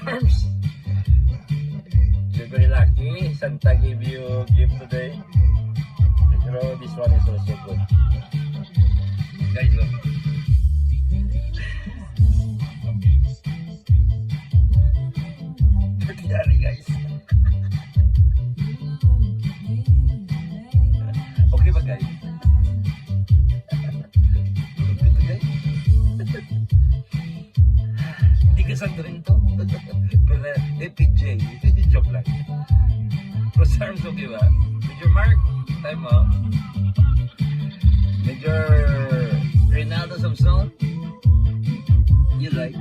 arms. You're very lucky. Santa gave you a gift today. Pero this one is also good. Guys, look. Nangyari guys. Okay ba guys? Ito guys. Hindi ka santo rin to. Pero FPJ. Joke lang. Cross arms okay ba? Major Mark. Time mo. Major Ronaldo Samson. You like?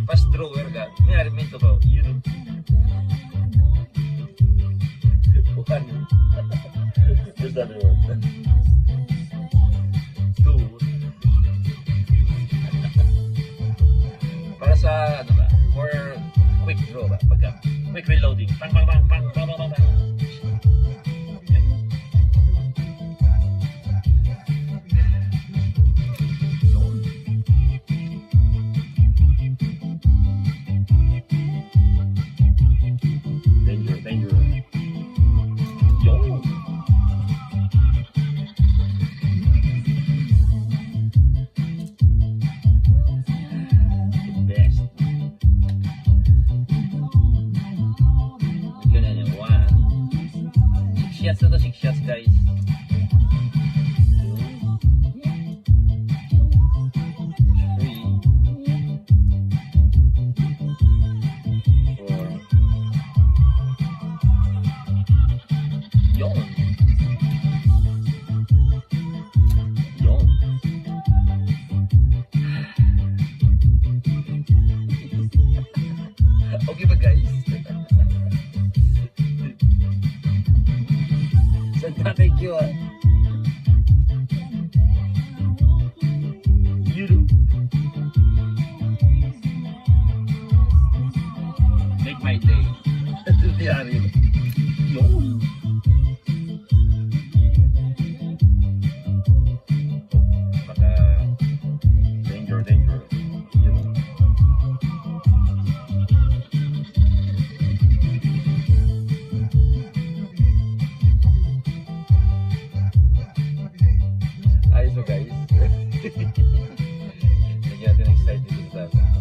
Fast drawer ka. May alimento ko. Yun. Bukan. Just that word. Two. Para sa, ano ba? For quick draw ba? Pagka quick reloading. Pang, pang, pang, pang, pang, pang, pang. Shots na to, 6 shots guys. 2, 3, 4. Yon. Yon. Okay ba guys? Santa, thank you ah. You do. Make my day. Ito tiyari. Yo. Baka danger. You know. Ayos mo guys. Lagyan natin ng side dito sa taas.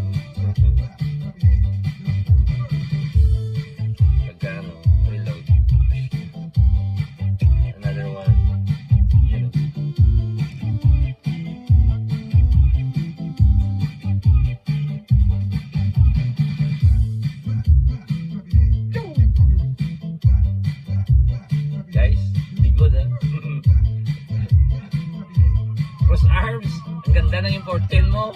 Pagkano, reload. Another one. You know. Guys, be good ha. Cross arms. Ang ganda ng yung 14 mo.